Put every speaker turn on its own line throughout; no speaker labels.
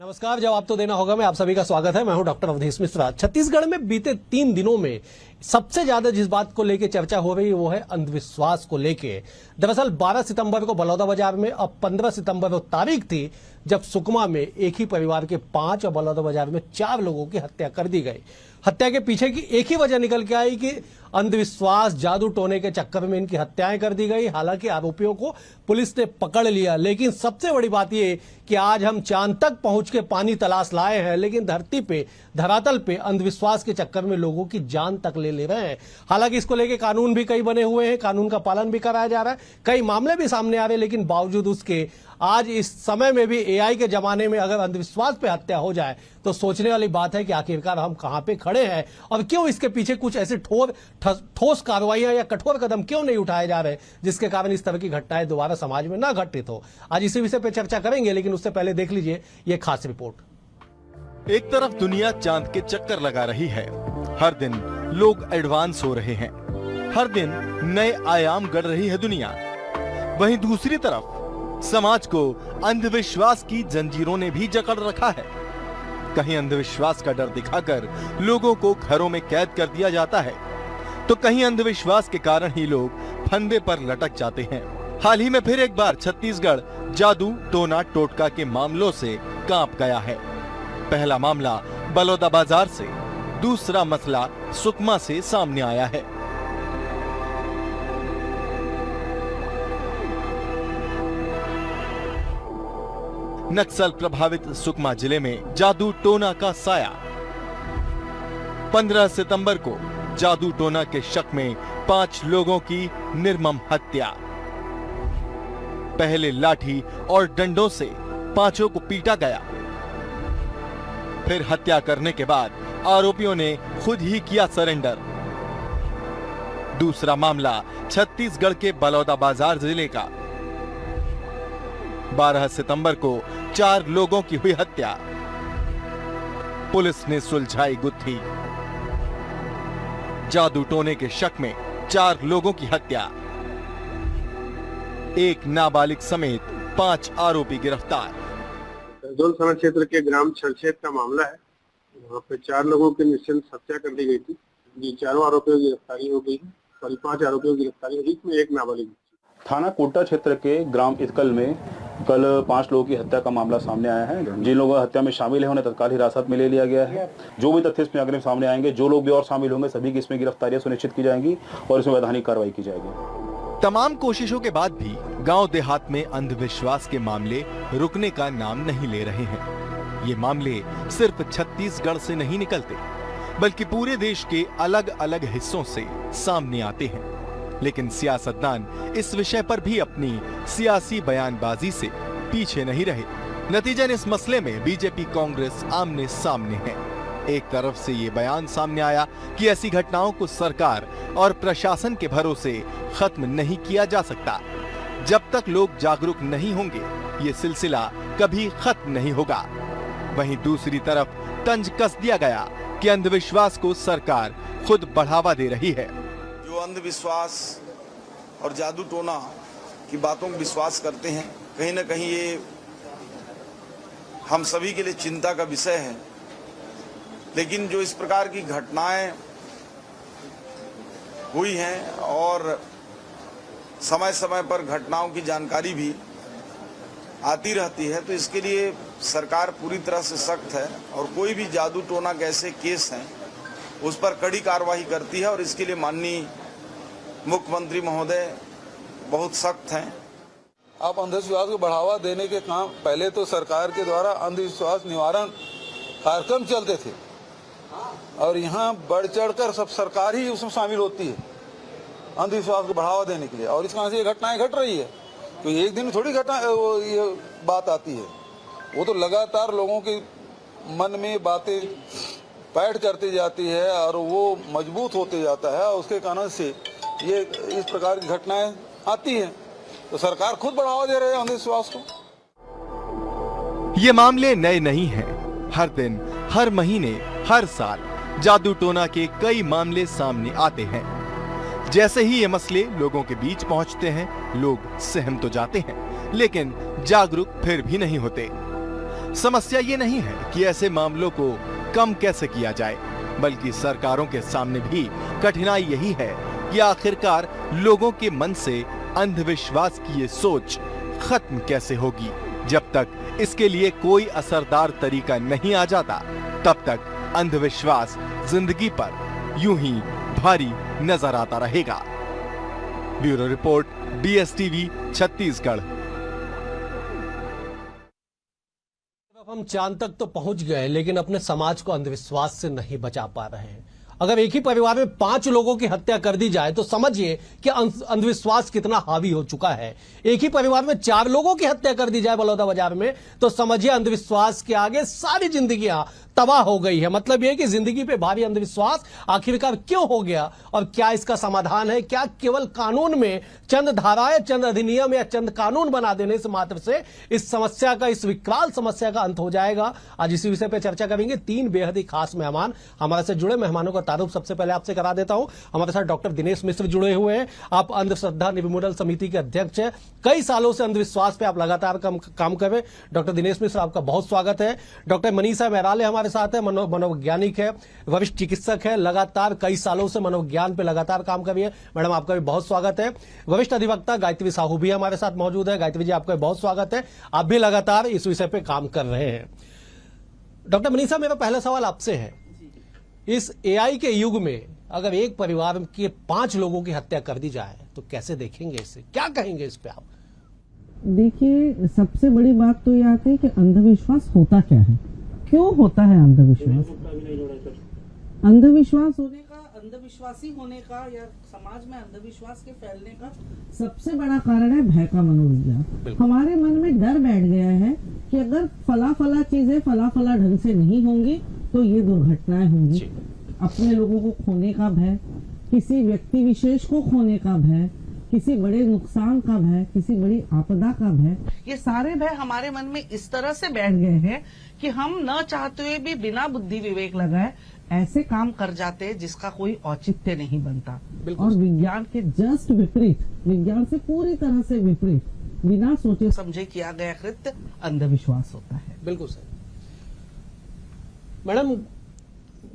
नमस्कार, जवाब तो देना होगा मैं आप सभी का स्वागत है। मैं हूं डॉक्टर अवधेश मिश्रा। छत्तीसगढ़ में बीते 3 दिनों में सबसे ज्यादा जिस बात को लेकर चर्चा हो रही है वो है अंधविश्वास को लेके। दरअसल 12 सितंबर को बलौदाबाजार में, अब 15 सितंबर वो तारीख थी जब सुकमा में एक ही परिवार के 5 और बलौदाबाजार में 4 लोगों की हत्या कर दी गई। हत्या के पीछे की एक ही वजह निकल के आई कि अंधविश्वास, जादू टोने के चक्कर में इनकी हत्याएं कर दी गई। हालांकि आरोपियों को पुलिस ने पकड़ लिया, लेकिन सबसे बड़ी बात यह कि आज हम चांद तक पहुंच के पानी तलाश लाए हैं, लेकिन धरती पे, धरातल पे अंधविश्वास के चक्कर में लोगों की जान तक ले रहे हैं। हालांकि इसको लेके कानून भी कई बने हुए हैं, कानून का पालन भी कराया जा रहा है, कई मामले भी सामने आ रहे हैं, लेकिन बावजूद उसके आज इस समय में भी एआई के जमाने में अगर अंधविश्वास पे हत्या हो जाए तो सोचने वाली बात है कि आखिरकार हम कहां पे खड़े हैं और क्यों इसके पीछे कुछ ऐसे ठोस कार्रवाइयां या कठोर कदम क्यों नहीं उठाए जा रहे, जिसके कारण इस तरह की घटनाएं दोबारा समाज में ना घटित हो। आज इसी विषय पे चर्चा करेंगे, लेकिन उससे पहले देख लीजिए ये खास रिपोर्ट।
एक तरफ दुनिया चांद के चक्कर लगा रही है, हर दिन लोग एडवांस हो रहे हैं, हर दिन नए आयाम गढ़ रही है दुनिया। वहीं दूसरी तरफ समाज को अंधविश्वास की जंजीरों ने भी जकड़ रखा है। कहीं अंधविश्वास का डर दिखाकर लोगों को घरों में कैद कर दिया जाता है, तो कहीं अंधविश्वास के कारण ही लोग फंदे पर लटक जाते हैं। हाल ही में फिर एक बार छत्तीसगढ़ जादू टोना टोटका के मामलों से कांप गया है। पहला मामला बलौदाबाजार से, दूसरा मसला सुकमा से सामने आया है। नक्सल प्रभावित सुकमा जिले में जादू टोना का साया। 15 सितंबर को जादू टोना के शक में 5 लोगों की निर्मम हत्या। पहले लाठी और डंडों से 5 को पीटा गया, फिर हत्या करने के बाद आरोपियों ने खुद ही किया सरेंडर। दूसरा मामला छत्तीसगढ़ के बलौदाबाजार जिले का। 12 सितंबर को 4 लोगों की हुई हत्या, पुलिस ने सुलझाई गुत्थी। जादू टोने के शक में 4 लोगों की हत्या, एक नाबालिग समेत 5 आरोपी गिरफ्तार।
करजोल थाना क्षेत्र के ग्राम छरछेद का मामला है। वहाँ पे 4 लोगों की निश्चित हत्या कर दी गई थी। ये चारों आरोपियों की गिरफ्तारी हो गई है, करीब 5 आरोपियों की गिरफ्तारी हुई, इसमें एक नाबालिग।
थाना कोटा क्षेत्र के ग्राम इतकल में कल 5 लोगों की हत्या का मामला सामने आया है। जिन लोग हत्या में शामिल हैं उन्हें तत्काल हिरासत में ले लिया गया है। जो भी तथ्य इसमें अग्रिम सामने आएंगे, जो लोग भी और शामिल होंगे, सभी की इसमें गिरफ्तारियां सुनिश्चित की जाएंगी और इसमें वैधानिक कार्रवाई की जाएगी।
तमाम कोशिशों के बाद भी गांव देहात में अंधविश्वास के मामले रुकने का नाम नहीं ले रहे हैं। ये मामले सिर्फ छत्तीसगढ़ से नहीं निकलते, बल्कि पूरे देश के अलग अलग हिस्सों से सामने आते हैं। लेकिन सियासतदान इस विषय पर भी अपनी सियासी बयानबाजी से पीछे नहीं रहे। नतीजन इस मसले में बीजेपी कांग्रेस आमने सामने है। एक तरफ से ये बयान सामने आया कि ऐसी घटनाओं को सरकार और प्रशासन के भरोसे खत्म नहीं किया जा सकता। जब तक लोग जागरूक नहीं होंगे ये सिलसिला कभी खत्म नहीं होगा। वहीं दूसरी तरफ तंज कस दिया गया कि अंधविश्वास को सरकार खुद बढ़ावा दे रही है।
जो अंधविश्वास और जादू टोना की बातों को विश्वास करते हैं, कहीं ना कहीं ये हम सभी के लिए चिंता का विषय है। लेकिन जो इस प्रकार की घटनाएं हुई हैं और समय समय पर घटनाओं की जानकारी भी आती रहती है, तो इसके लिए सरकार पूरी तरह से सख्त है और कोई भी जादू टोना के ऐसे केस हैं उस पर कड़ी कार्रवाई करती है और इसके लिए माननीय मुख्यमंत्री महोदय बहुत सख्त हैं।
आप अंधविश्वास को बढ़ावा देने के काम पहले तो सरकार के द्वारा अंधविश्वास निवारण कार्यक्रम चलते थे और यहाँ बढ़ चढ़कर सब सरकार ही उसमें शामिल होती है अंधविश्वास को बढ़ावा देने के लिए। और इस कारण से ये घटनाएं घट रही है, तो एक दिन थोड़ी घटना ये बात आती है, वो तो लगातार लोगों के मन में बातें पैठ करती जाती है और वो मजबूत होते जाता है। उसके कारण से ये इस प्रकार की घटनाएं आती हैं, तो सरकार खुद बढ़ावा दे रही है अंधविश्वास को।
ये मामले नए नहीं हैं। हर दिन, हर महीने, हर साल जादू टोना के कई मामले सामने आते हैं। जैसे ही ये मसले लोगों के बीच पहुंचते हैं, लोग सहम तो जाते हैं, लेकिन जागरूक फिर भी नहीं होते। समस्या ये नहीं है कि ऐसे मामलों को कम कैसे किया जाए, बल्कि सरकारों के सामने भी कठिनाई यही है कि आखिरकार लोगों के मन से अंधविश्वास की ये सोच खत्म कैसे होगी। जब तक इसके लिए कोई असरदार तरीका नहीं आ जाता, तब तक अंधविश्वास जिंदगी पर यूं ही भारी नजर आता रहेगा। Bureau report, BSTV, Chhattisgarh.
अब हम चांद तक तो पहुंच गए, लेकिन अपने समाज को अंधविश्वास से नहीं बचा पा रहे हैं। अगर एक ही परिवार में 5 लोगों की हत्या कर दी जाए तो समझिए कि अंधविश्वास कितना हावी हो चुका है। एक ही परिवार में 4 लोगों की हत्या कर दी जाए बलौदाबाजार में तो समझिए अंधविश्वास के आगे सारी जिंदगियां तबाह हो गई है। मतलब यह कि जिंदगी पे भारी अंधविश्वास आखिरकार क्यों हो गया और क्या इसका समाधान है? क्या केवल कानून में चंद धाराएं, चंद अधिनियम या चंद कानून बना देने से मात्र से इस समस्या का, इस विकराल समस्या का अंत हो जाएगा? आज इसी विषय पर चर्चा करेंगे। 3 बेहद ही खास मेहमान हमारे से जुड़े। मेहमानों का तारुफ सबसे पहले आपसे करा देता हूं। हमारे साथ डॉक्टर दिनेश मिश्र जुड़े हुए हैं। आप अंधश्रद्धा निर्मूलन समिति के अध्यक्ष हैं। कई सालों से अंधविश्वास पे आप लगातार काम कर रहे हैं। डॉक्टर दिनेश मिश्र, आपका बहुत स्वागत है। डॉक्टर मनीषा मैराले हमारे साथ है, मनोवैज्ञानिक है, वरिष्ठ चिकित्सक है, लगातार कई सालों से मनोविज्ञान पे लगातार काम कर रही है। मैडम, आपका भी बहुत स्वागत है। वरिष्ठ अधिवक्ता गायत्री साहू भी हमारे साथ मौजूद है। गायत्री जी, आपका बहुत स्वागत है। आप भी लगातार इस विषय पे काम कर रहे हैं। डॉक्टर मनीषा, मेरा पहला सवाल आपसे है, इस AI के युग में अगर एक परिवार के 5 लोगों की हत्या कर दी जाए तो कैसे देखेंगे इसे? क्या कहेंगे इस पे आप?
देखिए, सबसे बड़ी बात तो ये आती है कि अंधविश्वास होता क्या है, क्यों होता है अंधविश्वास? अंधविश्वास होने का, अंधविश्वासी होने का या समाज में अंधविश्वास के फैलने का सबसे बड़ा कारण है भय का मनोविज्ञान। हमारे मन में डर बैठ गया है कि अगर फला चीजें फला ढंग से नहीं होंगी तो ये दुर्घटनाएं होंगी। अपने लोगों को खोने का भय, किसी व्यक्ति विशेष को खोने का भय, किसी बड़े नुकसान का भय, किसी बड़ी आपदा का भय, ये सारे भय हमारे मन में इस तरह से बैठ गए हैं कि हम न चाहते हुए भी बिना बुद्धि विवेक लगाए ऐसे काम कर जाते हैं जिसका कोई औचित्य नहीं बनता। और विज्ञान के जस्ट विपरीत, विज्ञान से पूरी तरह से विपरीत, बिना सोचे समझे किया गया कृत्य अंधविश्वास होता है।
बिल्कुल सही। मैडम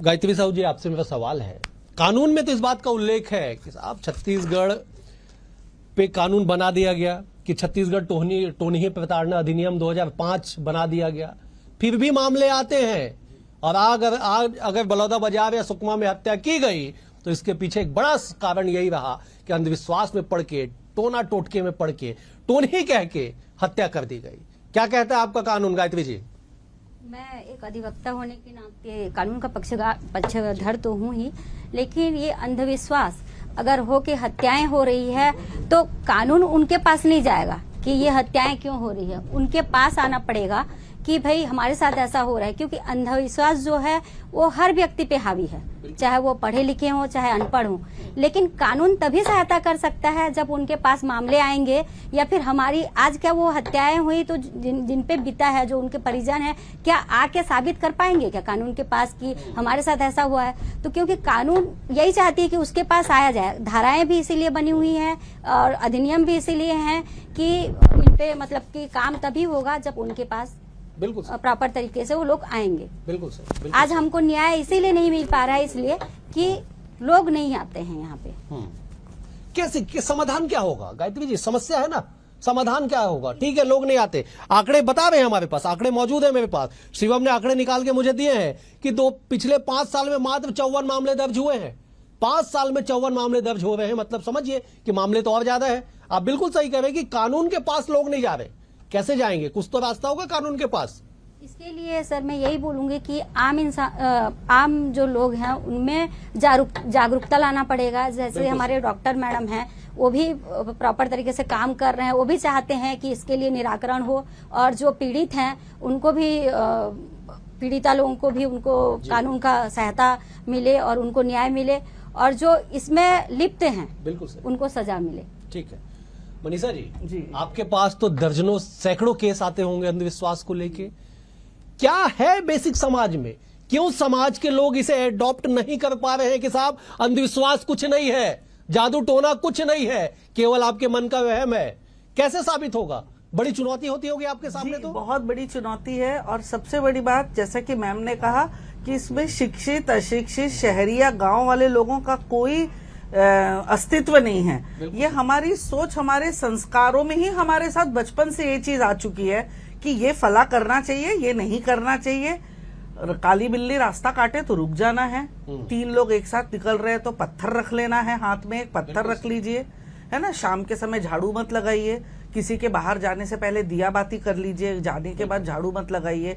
गायत्री साहू जी, आपसे मेरा सवाल है, कानून में तो इस बात का उल्लेख है कि साहब छत्तीसगढ़ पे कानून बना दिया गया कि छत्तीसगढ़ टोनही प्रताड़ना अधिनियम 2005 बना दिया गया, फिर भी मामले आते हैं। और अगर बलौदाबाजार या सुकमा में हत्या की गई तो इसके पीछे एक बड़ा कारण यही रहा कि अंधविश्वास में पड़ के, टोना टोटके में पड़ के, टोनही कह के हत्या कर दी गई। क्या कहता है आपका कानून, गायत्री जी?
मैं एक अधिवक्ता होने के नाते कानून का पक्षधर तो हूँ ही, लेकिन ये अंधविश्वास अगर हो के हत्याएं हो रही है तो कानून उनके पास नहीं जाएगा कि ये हत्याएं क्यों हो रही है। उनके पास आना पड़ेगा कि भाई हमारे साथ ऐसा हो रहा है, क्योंकि अंधविश्वास जो है वो हर व्यक्ति पे हावी है, चाहे वो पढ़े लिखे हो चाहे अनपढ़ हो। लेकिन कानून तभी सहायता कर सकता है जब उनके पास मामले आएंगे, या फिर हमारी आज क्या वो हत्याएं हुई तो जिन पे बीता है, जो उनके परिजन है, क्या आके साबित कर पाएंगे क्या कानून के पास कि हमारे साथ ऐसा हुआ है? तो क्योंकि कानून यही चाहती है कि उसके पास आया जाए। धाराएं भी इसीलिए बनी हुई हैं और अधिनियम भी इसीलिए हैं कि इन पे मतलब कि काम तभी होगा जब उनके पास
बिल्कुल
प्रॉपर तरीके से वो लोग आएंगे।
बिल्कुल सर।
आज हमको न्याय इसीलिए नहीं मिल पा रहा है, इसलिए कि लोग नहीं आते हैं यहाँ पे।
कैसे समाधान क्या होगा गायत्री जी? समस्या है ना, समाधान क्या होगा? ठीक है, लोग नहीं आते, आंकड़े बता रहे हैं, हमारे पास आंकड़े मौजूद है। मेरे पास शिवम ने आंकड़े निकाल के मुझे दिए हैं कि पिछले 5 साल में मात्र 54 मामले दर्ज हुए हैं। 5 साल में 54 मामले दर्ज हो रहे हैं, मतलब समझिए कि मामले तो और ज्यादा है। आप बिल्कुल सही कह रहे हैं कि कानून के पास लोग नहीं जा रहे। कैसे जाएंगे? कुछ तो रास्ता होगा कानून के पास।
इसके लिए सर मैं यही बोलूंगी कि आम जो लोग हैं उनमें जागरूकता लाना पड़ेगा। जैसे हमारे डॉक्टर मैडम हैं, वो भी प्रॉपर तरीके से काम कर रहे हैं, वो भी चाहते हैं कि इसके लिए निराकरण हो, और जो पीड़ित हैं उनको भी, पीड़िता लोगों को भी उनको कानून का सहायता मिले और उनको न्याय मिले, और जो इसमें लिप्त हैं बिल्कुल उनको सजा मिले।
ठीक है मनीषा जी, आपके पास तो दर्जनों सैकड़ों केस आते होंगे अंधविश्वास को लेके। क्या है बेसिक समाज में, क्यों समाज के लोग इसे एडॉप्ट नहीं कर पा रहे हैं कि साहब अंधविश्वास कुछ नहीं है, जादू टोना कुछ नहीं है, केवल आपके मन का वहम है? कैसे साबित होगा? बड़ी चुनौती होती होगी आपके सामने।
जी,
तो
बहुत बड़ी चुनौती है। और सबसे बड़ी बात, जैसा कि मैम ने कहा कि इसमें शिक्षित अशिक्षित शहरी या गांव वाले लोगों का कोई अस्तित्व नहीं है। ये हमारी सोच, हमारे संस्कारों में ही हमारे साथ बचपन से ये चीज आ चुकी है कि ये फला करना चाहिए, ये नहीं करना चाहिए। काली बिल्ली रास्ता काटे तो रुक जाना है। 3 लोग एक साथ निकल रहे हैं तो पत्थर रख लेना है, हाथ में एक पत्थर रख लीजिए, है ना। शाम के समय झाड़ू मत लगाइए, किसी के बाहर जाने से पहले दिया बाती कर लीजिए, जाने के बाद झाड़ू मत लगाइए।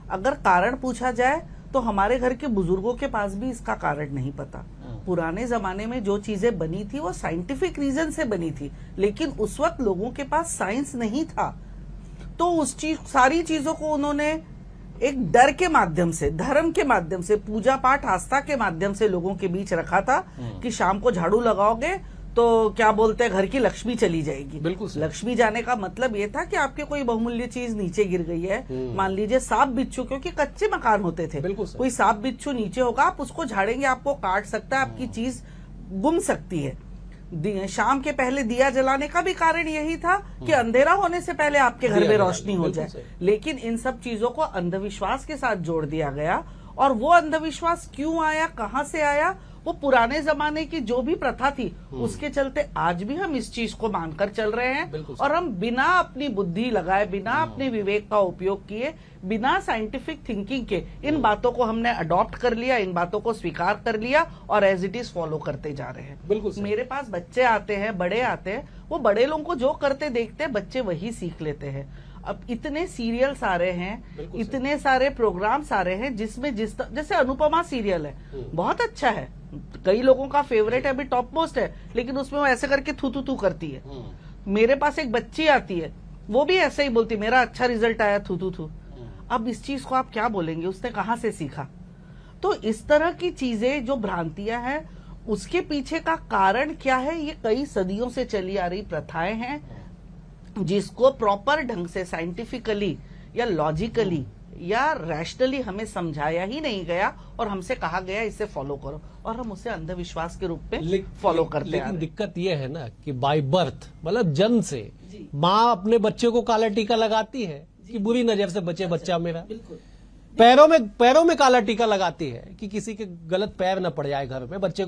अगर कारण पूछा जाए तो हमारे घर के बुजुर्गों के पास भी इसका कारण नहीं पता। पुराने जमाने में जो चीजें बनी थी वो साइंटिफिक रीजन से बनी थी, लेकिन उस वक्त लोगों के पास साइंस नहीं था, तो उस सारी चीजों को उन्होंने एक डर के माध्यम से, धर्म के माध्यम से, पूजा पाठ आस्था के माध्यम से लोगों के बीच रखा था कि शाम को झाड़ू लगाओगे तो क्या बोलते हैं, घर की लक्ष्मी चली जाएगी।
बिल्कुल सही।
लक्ष्मी जाने का मतलब ये था कि आपके कोई बहुमूल्य चीज नीचे गिर गई है, मान लीजिए सांप बिच्छू, क्योंकि कच्चे मकान होते थे,
बिल्कुल सही।
कोई सांप बिच्छू नीचे होगा, आप उसको झाड़ेंगे, आपको काट सकता है, आपकी चीज गुम सकती है। शाम के पहले दिया जलाने का भी कारण यही था कि अंधेरा होने से पहले आपके घर में रोशनी हो जाए। लेकिन इन सब चीजों को अंधविश्वास के साथ जोड़ दिया गया, और वो अंधविश्वास क्यों आया, कहां से आया, वो पुराने जमाने की जो भी प्रथा थी उसके चलते आज भी हम इस चीज को मानकर चल रहे हैं। और हम बिना अपनी बुद्धि लगाए, बिना अपने विवेक का उपयोग किए, बिना साइंटिफिक थिंकिंग के इन बातों को हमने अडॉप्ट कर लिया, इन बातों को स्वीकार कर लिया और एज इट इज फॉलो करते जा रहे हैं।
बिल्कुल।
मेरे पास बच्चे आते हैं, बड़े आते हैं, वो बड़े लोगों को जो करते देखते हैं बच्चे वही सीख लेते हैं। अब इतने सीरियल्स आ रहे हैं, इतने सारे प्रोग्राम्स आ रहे हैं जिसमें जैसे अनुपमा सीरियल है, बहुत अच्छा है, कई लोगों का फेवरेट है, अभी टॉप मोस्ट है, लेकिन उसमें वो ऐसे करके थू थू थू करती है। मेरे पास एक बच्ची आती है, वो भी ऐसे ही बोलती, मेरा अच्छा रिजल्ट आया, थू थू थू। अब इस चीज को आप क्या बोलेंगे, उसने कहां से सीखा? तो इस तरह की चीजें जो भ्रांतियां हैं, उसके पीछे का कारण क्या है, ये कई सदियों से चली आ रही प्रथाएं हैं जिसको प्रॉपर ढंग से साइंटिफिकली या लॉजिकली या रैशनली हमें समझाया ही नहीं गया और हमसे कहा गया इसे फॉलो करो, और हम उसे अंधविश्वास के रूप में फॉलो करते हैं।
लेकिन दिक्कत यह है ना कि बाय बर्थ, मतलब जन्म से माँ अपने बच्चे को काला टीका लगाती है कि बुरी नजर से बचे बच्चा मेरा, पैरों में काला टीका लगाती है कि किसी के गलत पैर न पड़ जाए घर में बच्चे।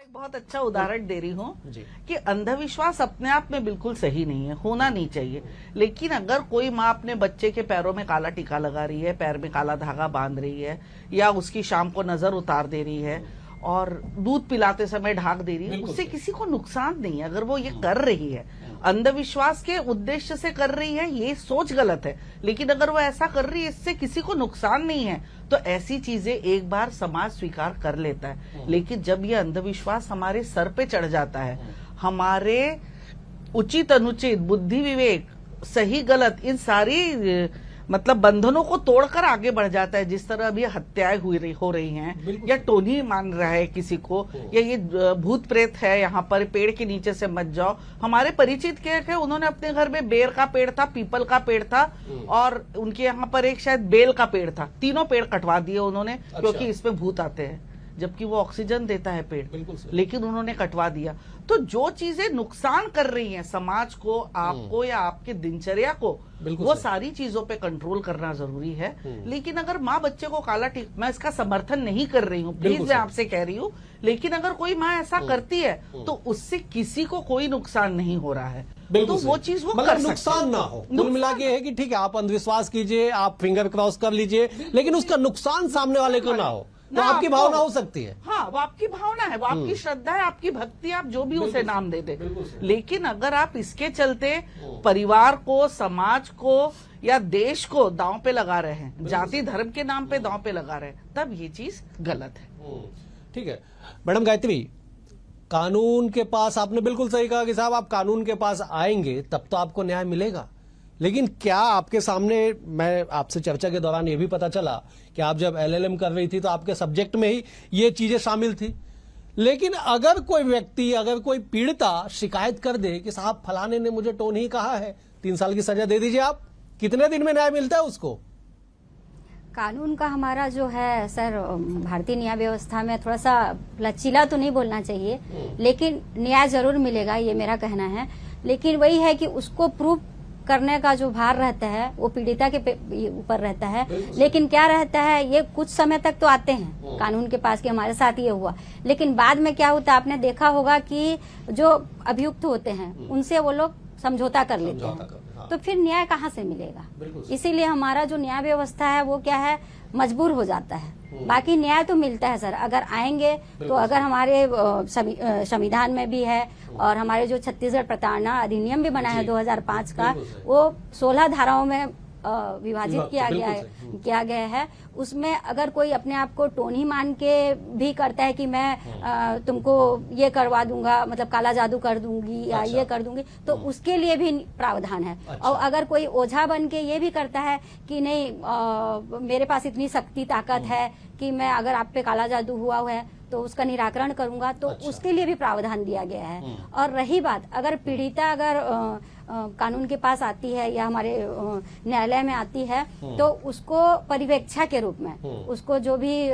बहुत अच्छा उदाहरण दे रही हूँ कि अंधविश्वास अपने आप में बिल्कुल सही नहीं है, होना नहीं चाहिए। लेकिन अगर कोई माँ अपने बच्चे के पैरों में काला टीका लगा रही है, पैर में काला धागा बांध रही है, या उसकी शाम को नजर उतार दे रही है और दूध पिलाते समय ढाक दे रही है, उससे किसी को नुकसान नहीं है। अगर वो ये कर रही है अंधविश्वास के उद्देश्य से कर रही है, ये सोच गलत है, लेकिन अगर वो ऐसा कर रही है इससे किसी को नुकसान नहीं है, तो ऐसी चीजें एक बार समाज स्वीकार कर लेता है। लेकिन जब ये अंधविश्वास हमारे सर पे चढ़ जाता है, हमारे उचित अनुचित, बुद्धि विवेक, सही गलत, इन सारी मतलब बंधनों को तोड़कर आगे बढ़ जाता है, जिस तरह अभी हत्याएं हो रही हैं, या टोनी मान रहा है किसी को, या ये भूत प्रेत है यहाँ पर, पेड़ के नीचे से मत जाओ। हमारे परिचित के थे, उन्होंने अपने घर में बेर का पेड़ था, पीपल का पेड़ था, और उनके यहाँ पर एक शायद बेल का पेड़ था, तीनों पेड़ कटवा दिए उन्होंने, क्योंकि इसमें भूत आते हैं, जबकि वो ऑक्सीजन देता है पेड़, लेकिन उन्होंने कटवा दिया। तो जो चीजें नुकसान कर रही हैं समाज को, आपको या आपके दिनचर्या को, वो सारी चीजों पे कंट्रोल करना जरूरी है। लेकिन अगर माँ बच्चे को काला टीका, मैं इसका समर्थन नहीं कर रही हूँ, प्लीज मैं आपसे कह रही हूँ, लेकिन अगर कोई माँ ऐसा करती है तो उससे किसी को कोई नुकसान नहीं हो रहा है, तो वो चीज वो
मतलब नुकसान ना हो। कुल मिला के है कि ठीक है आप अंधविश्वास कीजिए, आप फिंगर क्रॉस कर लीजिए, लेकिन उसका नुकसान सामने वाले को ना हो, तो आपकी भावना हो सकती है।
हाँ, वो आपकी भावना है, वो आपकी श्रद्धा है, आपकी भक्ति, आप जो भी उसे नाम दे दे। लेकिन अगर आप इसके चलते परिवार को, समाज को या देश को दांव पे लगा रहे हैं, जाति धर्म के नाम पे दांव पे लगा रहे हैं, तब ये चीज गलत है।
ठीक है मैडम गायत्री, कानून के पास आपने बिल्कुल सही कहा कि साहब आप कानून के पास आएंगे तब तो आपको न्याय मिलेगा, लेकिन क्या आपके सामने, मैं आपसे चर्चा के दौरान ये भी पता चला कि आप जब LLM कर रही थी तो आपके सब्जेक्ट में ही ये चीजें शामिल थी, लेकिन अगर कोई व्यक्ति, अगर कोई पीड़िता शिकायत कर दे कि साहब फलाने ने मुझे टोन ही कहा है, 3 साल की सजा दे दीजिए, आप कितने दिन में न्याय मिलता है उसको?
कानून का हमारा जो है सर, भारतीय न्याय व्यवस्था में थोड़ा सा लचीला तो नहीं बोलना चाहिए, लेकिन न्याय जरूर मिलेगा, ये मेरा कहना है। लेकिन वही है कि उसको प्रूव करने का जो भार रहता है वो पीड़िता के ऊपर रहता है। लेकिन क्या रहता है, ये कुछ समय तक तो आते हैं कानून के पास कि हमारे साथ ये हुआ, लेकिन बाद में क्या होता है, आपने देखा होगा कि जो अभियुक्त होते हैं उनसे वो लोग समझौता कर लेते हैं, तो फिर न्याय कहाँ से मिलेगा। इसीलिए हमारा जो न्याय व्यवस्था है वो क्या है, मजबूर हो जाता है। बाकी न्याय तो मिलता है सर, अगर आएंगे तो अगर हमारे संविधान में भी है और हमारे जो छत्तीसगढ़ प्रताड़ना अधिनियम भी बना है 2005 का, वो 16 धाराओं में विभाजित किया गया है। उसमें अगर कोई अपने आप को टोनी मान के भी करता है कि मैं तुमको ये करवा दूंगा, मतलब काला जादू कर दूंगी या ये कर दूंगी, तो उसके लिए भी प्रावधान है। और अगर कोई ओझा बन के ये भी करता है कि नहीं मेरे पास इतनी शक्ति ताकत है कि मैं अगर आप पे काला जादू हुआ है तो उसका निराकरण करूंगा, तो उसके लिए भी प्रावधान दिया गया है। और रही बात, अगर पीड़िता अगर कानून के पास आती है या हमारे न्यायालय में आती है, तो उसको परिवेक्षा के रूप में उसको जो भी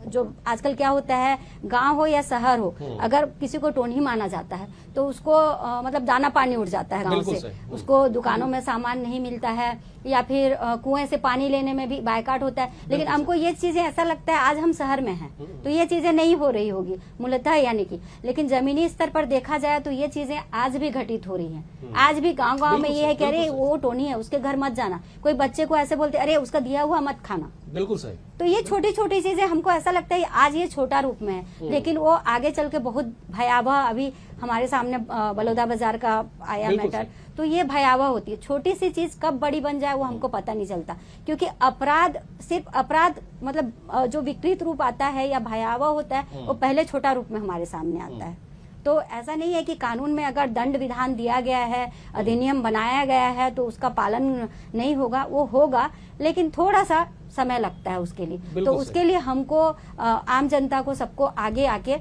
जो आजकल क्या होता है, गांव हो या शहर हो, अगर किसी को टोनी माना जाता है तो उसको मतलब दाना पानी उठ जाता है गांव से, उसको दुकानों में सामान नहीं मिलता है या फिर कुएं से पानी लेने में भी बायकाट होता है। लेकिन हमको ये चीजें ऐसा लगता है, आज हम शहर में हैं तो ये चीजें नहीं हो रही होगी मूलतः यानी कि, लेकिन जमीनी स्तर पर देखा जाए तो ये चीजें आज भी घटित हो रही हैं। आज भी गांव में ये है कि अरे वो टोनी है उसके घर मत जाना, कोई बच्चे को ऐसे बोलते अरे उसका दिया हुआ मत खाना।
बिल्कुल सही।
तो ये छोटी छोटी चीजें हमको ऐसा लगता है आज ये छोटा रूप में है, लेकिन वो आगे चल के बहुत भयावह, अभी हमारे सामने बलौदा बाजार का आया मैटर, तो ये भयावह होती है। छोटी सी चीज कब बड़ी बन जाए वो हमको पता नहीं चलता, क्योंकि अपराध सिर्फ अपराध मतलब जो विकृत रूप आता है या भयावह होता है वो पहले छोटा रूप में हमारे सामने आता है। तो ऐसा नहीं है कि कानून में अगर दंड विधान दिया गया है, अधिनियम बनाया गया है तो उसका पालन नहीं होगा, वो होगा, लेकिन थोड़ा सा समय लगता है उसके लिए। तो उसके लिए हमको आम जनता को सबको आगे आके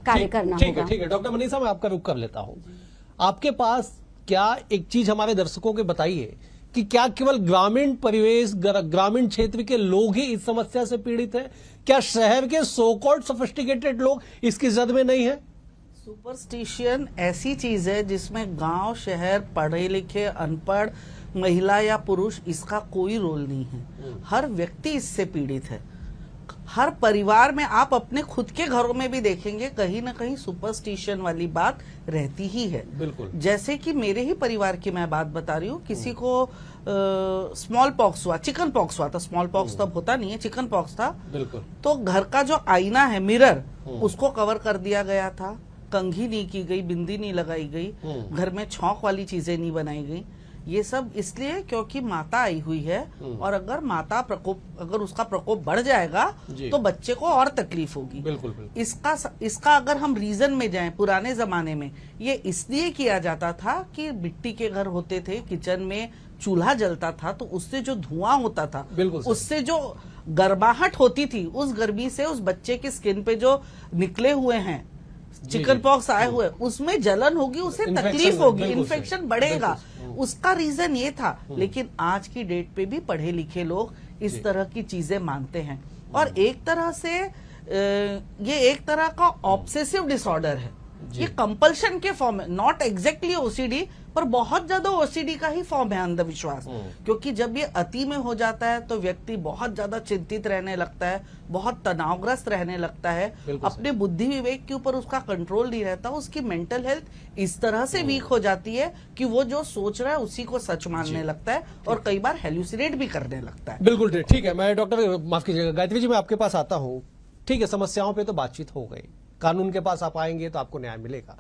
कार्य करना होगा।
ठीक है डॉक्टर मनीषा, मैं आपका रुख कर लेता हूँ। आपके पास क्या एक चीज हमारे दर्शकों के बताइए कि क्या केवल ग्रामीण परिवेश ग्रामीण क्षेत्र के लोग ही इस समस्या से पीड़ित हैं? क्या शहर के सो कॉल्ड सोफिस्टिकेटेड लोग इसकी जद में नहीं है?
सुपरस्टिशन ऐसी चीज है जिसमें गांव शहर, पढ़े लिखे अनपढ़, महिला या पुरुष, इसका कोई रोल नहीं है। हर व्यक्ति इससे पीड़ित है। हर परिवार में आप अपने खुद के घरों में भी देखेंगे कहीं ना कहीं सुपरस्टिशन वाली बात रहती ही है।
बिल्कुल।
जैसे कि मेरे ही परिवार की मैं बात बता रही हूँ, किसी को स्मॉल पॉक्स हुआ, चिकन पॉक्स हुआ था, स्मॉल पॉक्स तब होता नहीं है, चिकन पॉक्स था।
बिल्कुल।
तो घर का जो आईना है, मिरर, उसको कवर कर दिया गया था, कंघी नहीं की गई, बिंदी नहीं लगाई गई, घर में छौंक वाली चीजें नहीं बनाई गई। ये सब इसलिए क्योंकि माता आई हुई है, और अगर माता प्रकोप, अगर उसका प्रकोप बढ़ जाएगा तो बच्चे को और तकलीफ होगी।
बिल्कुल।
इसका अगर हम रीजन में जाएं, पुराने जमाने में ये इसलिए किया जाता था कि मिट्टी के घर होते थे, किचन में चूल्हा जलता था, तो उससे जो धुआं होता था, उससे जो गर्माहट होती थी, उस गर्मी से उस बच्चे की स्किन पे जो निकले हुए हैं चिकन पॉक्स आए हुए, उसमें जलन होगी, उसे तकलीफ होगी, इन्फेक्शन बढ़ेगा। उसका रीजन ये था। लेकिन आज की डेट पे भी पढ़े लिखे लोग इस तरह की चीजें मानते हैं, और एक तरह से ये एक तरह का ऑब्सेसिव डिसऑर्डर है। ये कंपल्शन के फॉर्म है, नॉट एग्जैक्टली ओसीडी, पर बहुत ज्यादा ओसीडी का ही फॉर्म है अंधविश्वास। क्योंकि जब ये अति में हो जाता है तो व्यक्ति बहुत ज्यादा चिंतित रहने लगता है, बहुत तनावग्रस्त रहने लगता है, अपने बुद्धि विवेक के ऊपर उसका कंट्रोल नहीं रहता, उसकी मेंटल हेल्थ इस तरह से वीक हो जाती है कि वो जो सोच रहा है उसी को सच मानने लगता है, और कई बार हेल्यूसिनेट भी करने लगता है।
बिल्कुल ठीक है। मैं डॉक्टर माफ कीजिएगा गायत्री जी, मैं आपके पास आता हूँ। ठीक है, समस्याओं पे तो बातचीत हो गई, कानून के पास आप आएंगे तो आपको न्याय मिलेगा,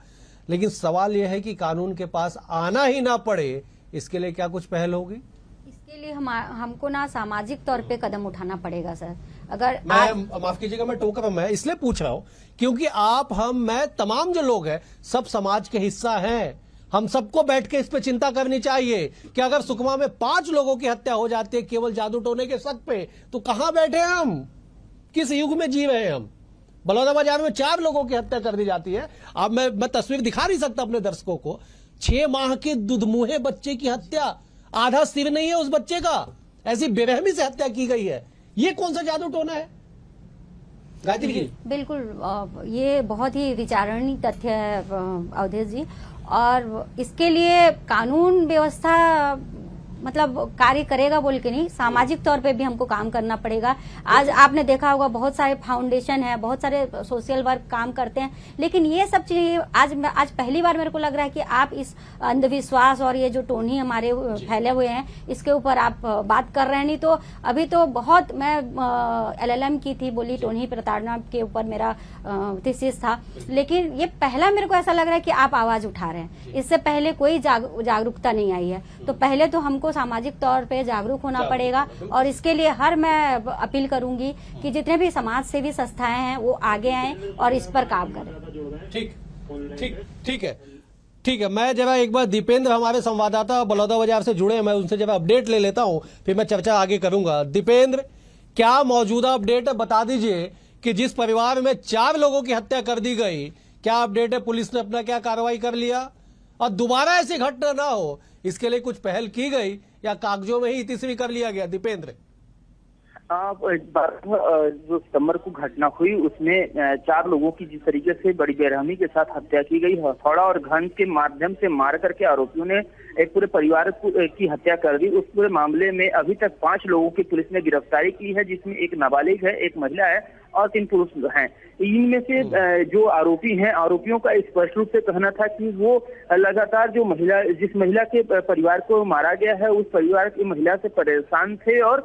लेकिन सवाल यह है कि कानून के पास आना ही ना पड़े, इसके लिए क्या कुछ पहल होगी?
इसके लिए हमको ना सामाजिक तौर पे कदम उठाना पड़ेगा सर। अगर
मैं माफ कीजिएगा, मैं टोक रहा हूं, मैं इसलिए पूछ रहा हूं क्योंकि आप, हम, मैं, तमाम जो लोग हैं सब समाज के हिस्सा हैं। हम सबको बैठ के इस पे चिंता करनी चाहिए कि अगर सुकमा में 5 लोगों की हत्या हो जाती है केवल जादू टोने के शक पे, तो कहां बैठे हम? किस युग में जी रहे हैं हम? बलौदा बाजार में 4 लोगों की हत्या कर दी जाती है। अब मैं तस्वीर दिखा नहीं सकता अपने दर्शकों को। 6 माह के दुधमुहे बच्चे की हत्या, आधा सिर नहीं है उस बच्चे का, ऐसी बेरहमी से हत्या की गई है। ये कौन सा जादू टोना है गायत्री जी?
बिल्कुल, ये बहुत ही विचारणीय तथ्य है अवधेश जी। और इसके लिए कानून व्यवस्था मतलब कार्य करेगा बोल के नहीं, सामाजिक तौर पे भी हमको काम करना पड़ेगा। आज आपने देखा होगा बहुत सारे फाउंडेशन है, बहुत सारे सोशल वर्क काम करते हैं, लेकिन ये सब चीजें आज पहली बार मेरे को लग रहा है कि आप इस अंधविश्वास और ये जो टोनी हमारे फैले हुए हैं इसके ऊपर आप बात कर रहे हैं। नहीं तो अभी तो बहुत मैं LLM की थी, बोली टोनी प्रताड़ना के ऊपर मेरा थीसिस था, लेकिन ये पहला मेरे को ऐसा लग रहा है कि आप आवाज उठा रहे हैं। इससे पहले कोई जागरूकता नहीं आई है, तो पहले तो हमको सामाजिक तौर पे जागरूक होना पड़ेगा और इसके लिए मैं अपील करूंगी कि जितने भी समाज सेवी संस्थाएं हैं वो आगे आएं और इस पर काम करें।
ठीक है। मैं जरा एक बार दीपेंद्र हमारे संवाददाता बलौदा बाजार से जुड़े हैं, मैं उनसे जरा अपडेट ले लेता हूं, फिर मैं चर्चा आगे करूंगा। दीपेंद्र, क्या मौजूदा अपडेट है, बता दीजिए कि जिस परिवार में 4 लोगों की हत्या कर दी गई, क्या अपडेट है, पुलिस ने अपना क्या कार्रवाई कर लिया और दोबारा ऐसी घटना ना हो इसके लिए कुछ पहल की गई या कागजों में ही इतिश्री कर लिया गया? दीपेंद्र,
12 सितंबर को घटना हुई, उसमें 4 लोगों की जिस तरीके से बड़ी बेरहमी के साथ हत्या की गई, हथौड़ा और घन के माध्यम से मार करके आरोपियों ने एक पूरे परिवार की हत्या कर दी। उस पूरे मामले में अभी तक 5 लोगों की पुलिस ने गिरफ्तारी की है, जिसमें एक नाबालिग है, एक महिला है और 3 पुरुष हैं। इनमें से जो आरोपी हैं, आरोपियों का स्पष्ट रूप से कहना था कि वो लगातार जिस महिला के परिवार को मारा गया है उस परिवार की महिला से परेशान थे और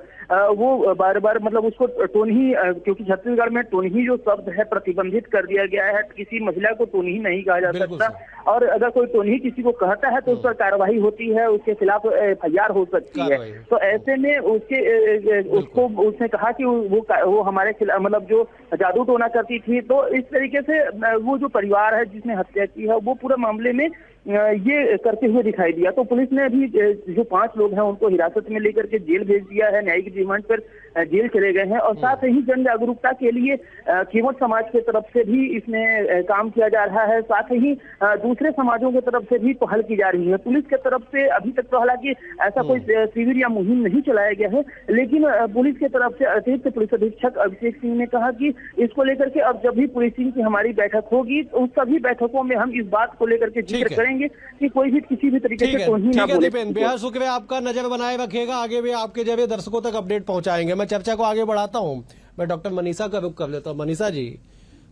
वो बार बार मतलब उसको टोनही, क्योंकि छत्तीसगढ़ में टोनही जो शब्द है प्रतिबंधित कर दिया गया है, किसी महिला को टोनही नहीं कहा जा सकता और अगर कोई टोनही किसी को कहता है तो उस पर कार्रवाई होती है, उसके खिलाफ FIR हो सकती है। तो ऐसे में उसने कहा कि वो हमारे खिलाफ मतलब जो जादू टोना करती थी, तो इस तरीके से वो जो परिवार है जिसने हत्या की है वो पूरे मामले में ये करते हुए दिखाई दिया। तो पुलिस ने अभी जो 5 लोग हैं उनको हिरासत में लेकर के जेल भेज दिया है, न्यायिक रिमांड पर जेल चले गए हैं और साथ ही जन जागरूकता के लिए केवट समाज के तरफ से भी इसमें काम किया जा रहा है, साथ ही दूसरे समाजों की तरफ से भी पहल की जा रही है। पुलिस के तरफ से अभी तक तो हालांकि ऐसा कोई शिविर या मुहिम नहीं चलाया गया है, लेकिन पुलिस के तरफ से अतिरिक्त पुलिस अधीक्षक अभिषेक सिंह ने कहा कि इसको लेकर के अब जब भी पुलिसिंग की हमारी बैठक होगी तो उन सभी बैठकों में हम इस बात को लेकर के जिक्र करेंगे कि कोई भी किसी भी तरीके से टोनही ना बोले।
बेहद शुक्रिया, आपका नजर बनाए रखिएगा, आगे भी आपके जैसे दर्शकों तक अपडेट पहुंचाएंगे। मैं चर्चा को आगे बढ़ाता हूं, मैं डॉक्टर मनीषा का रुख कर लेता हूं। मनीषा जी,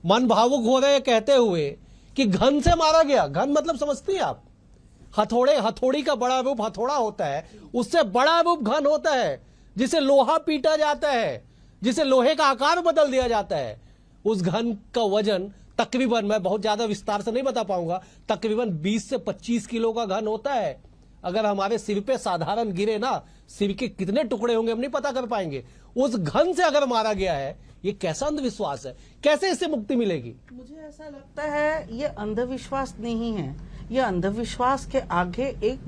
मन भावुक हो रहे कहते हुए कि घन से मारा गया। घन मतलब समझती हैं आप? हथौड़ी का बड़ा रूप हथौड़ा होता है, उससे बड़ा रूप घन होता है, जिसे लोहा पीटा जाता है, जिसे लोहे का आकार बदल दिया जाता है। उस घन का वजन तकरीबन, मैं बहुत ज्यादा विस्तार से नहीं बता पाऊंगा, तकरीबन 20 से 25 किलो का घन होता है। अगर हमारे सिर पे साधारण गिरे ना, सिर के कितने टुकड़े होंगे हम नहीं पता कर पाएंगे। उस घन से अगर मारा गया है, ये कैसा अंधविश्वास है, कैसे इससे मुक्ति मिलेगी?
मुझे ऐसा लगता है ये अंधविश्वास नहीं है, ये अंधविश्वास के आगे एक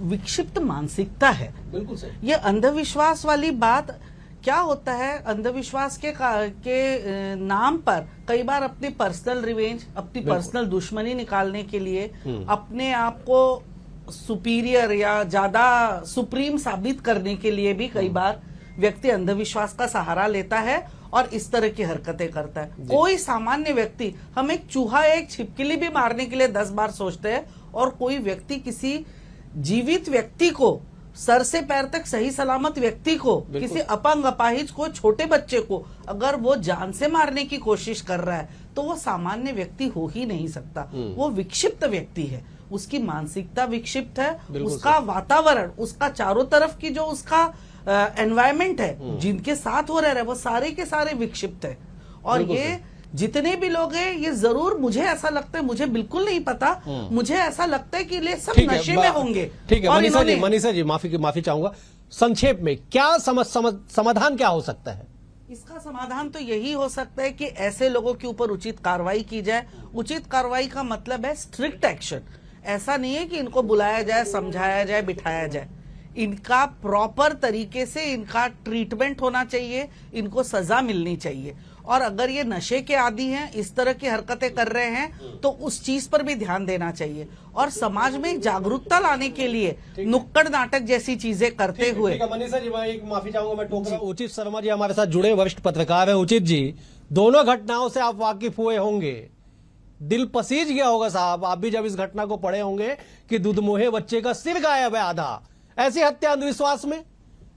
विक्षिप्त मानसिकता है।
बिल्कुल सही।
ये अंधविश्वास वाली बात क्या होता है, अंधविश्वास के नाम पर कई बार अपनी पर्सनल रिवेंज, अपनी पर्सनल दुश्मनी निकालने के लिए अपने आप को सुपीरियर या ज्यादा सुप्रीम साबित करने के लिए भी कई बार व्यक्ति अंधविश्वास का सहारा लेता है और इस तरह की हरकतें करता है। कोई सामान्य व्यक्ति, हम एक चूहा एक छिपकली भी मारने के लिए 10 बार सोचते हैं और कोई व्यक्ति किसी जीवित व्यक्ति को, सर से पैर तक सही सलामत व्यक्ति को, किसी अपंग अपाहिज को, छोटे बच्चे को अगर वो जान से मारने की कोशिश कर रहा है तो वो सामान्य व्यक्ति हो ही नहीं सकता। वो विक्षिप्त व्यक्ति है, उसकी मानसिकता विक्षिप्त है, उसका वातावरण, उसका चारों तरफ की जो उसका एनवायरमेंट है, जिनके साथ वो रह रहा है, वो सारे के सारे विक्षिप्त है। और ये जितने भी लोग हैं, ये जरूर, मुझे ऐसा लगता है, मुझे बिल्कुल नहीं पता, मुझे ऐसा लगता है कि ये सब नशे में होंगे।
ठीक है मनीषा जी, माफी चाहूंगा, संक्षेप में क्या समाधान क्या हो सकता है?
इसका समाधान तो यही हो सकता है कि ऐसे लोगों के ऊपर उचित कार्रवाई की जाए। उचित कार्रवाई का मतलब है स्ट्रिक्ट एक्शन। ऐसा नहीं है कि इनको बुलाया जाए, समझाया जाए, बिठाया जाए। इनका प्रॉपर तरीके से इनका ट्रीटमेंट होना चाहिए, इनको सजा मिलनी चाहिए। और अगर ये नशे के आदी हैं, इस तरह की हरकतें कर रहे हैं, तो उस चीज पर भी ध्यान देना चाहिए। और समाज में जागरूकता लाने के लिए नुक्कड़ नाटक जैसी चीजें करते हुए।
मनीषा जी, मैं एक माफी चाहूंगा, मैं टोक रहा हूं। उचित शर्मा जी हमारे साथ जुड़े, वरिष्ठ पत्रकार है। उचित जी, दोनों घटनाओं से आप वाकिफ हुए होंगे, दिल पसीज गया होगा साहब, आप भी जब इस घटना को पढ़े होंगे कि दुधमुहे बच्चे का सिर गायब है आधा। ऐसी हत्या अंधविश्वास में,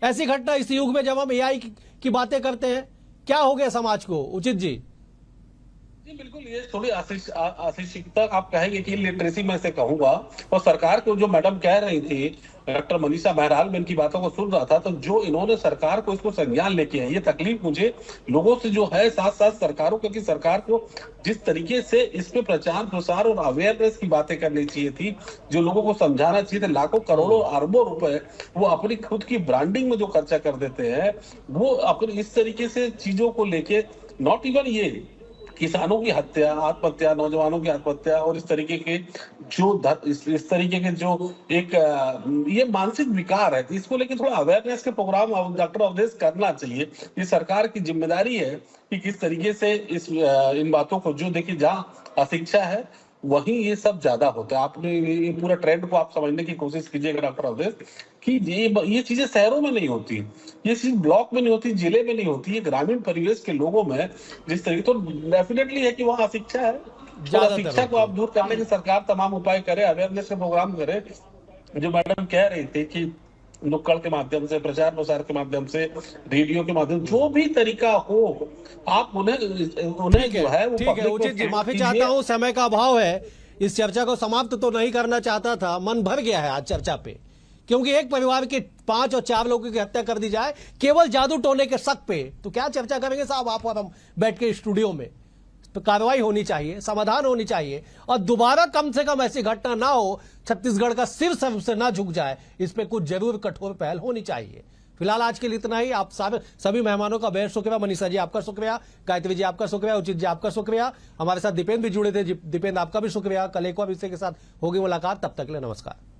ऐसी घटना इस युग में जब हम एआई की बातें करते हैं, क्या हो गया समाज को? उचित जी
जी बिल्कुल, ये थोड़ी अशिक्षितता आप कहेंगे कि लिटरेसी में से कहूंगा। और सरकार को जो मैडम कह रही थी, डॉक्टर मनीषा बहरहाल, मैं इनकी बातों को सुन रहा था, तो जो इन्होंने सरकार को इसको संज्ञान लेके है, ये तकलीफ मुझे लोगों से जो है, साथ साथ सरकारों, क्योंकि सरकार को जिस तरीके से इस पे प्रचार प्रसार और अवेयरनेस की बातें करनी चाहिए थी, जो लोगों को समझाना चाहिए था, लाखों करोड़ों अरबों रुपए वो अपनी खुद की ब्रांडिंग में जो खर्चा कर देते हैं, वो अपने इस तरीके से चीजों को लेके, नॉट इवन ये किसानों की हत्या, आत्महत्या, नौजवानों की आत्महत्या और इस तरीके के जो इस तरीके के जो एक ये मानसिक विकार है, इसको लेके थोड़ा अवेयरनेस के प्रोग्राम डॉक्टर अवधेश करना चाहिए। ये सरकार की जिम्मेदारी है कि किस तरीके से इन बातों को, जो देखिए जहाँ अशिक्षा है वहीं ये सब ज्यादा होता है। आपने ये पूरा ट्रेंड को आप समझने की कोशिश कीजिएगा डॉक्टर अवधेश, कि ये चीजें शहरों में नहीं होती, ये चीज ब्लॉक में नहीं होती, जिले में नहीं होती, ये ग्रामीण परिवेश के लोगों में जिस तरीके, तो डेफिनेटली है कि वहाँ अशिक्षा है। तो शिक्षा को आप दूर करने की सरकार तमाम उपाय करे, अवेयरनेस के प्रोग्राम करे, जो मैडम कह रही थी कि नुक्कड़ के माध्यम से, प्रचार प्रसार के माध्यम से, रेडियो के माध्यम से, जो भी तरीका हो, आप उन्हें जो है वो
ठीक है। उचित जी, माफी चाहता हूं, समय का अभाव है, इस चर्चा को समाप्त तो नहीं करना चाहता था, मन भर गया है आज चर्चा पे, क्योंकि एक परिवार के 5 और 4 लोगों की हत्या कर दी जाए केवल जादू टोने के शक पे, तो क्या चर्चा करेंगे साहब आप और हम बैठ के स्टूडियो में? तो कार्रवाई होनी चाहिए, समाधान होनी चाहिए, और दोबारा कम से कम ऐसी घटना ना हो, छत्तीसगढ़ का सिर सबसे ना झुक जाए, इस पे कुछ जरूर कठोर पहल होनी चाहिए। फिलहाल आज के लिए इतना ही। आप सभी मेहमानों का बेहद शुक्रिया। मनीषा जी आपका शुक्रिया, गायत्री जी आपका शुक्रिया, उचित जी आपका शुक्रिया, हमारे साथ दीपेंद्र भी जुड़े थे। दीपेंद्र आपका भी शुक्रिया। कल एक और विषय के साथ होगी मुलाकात, तब तक के लिए नमस्कार।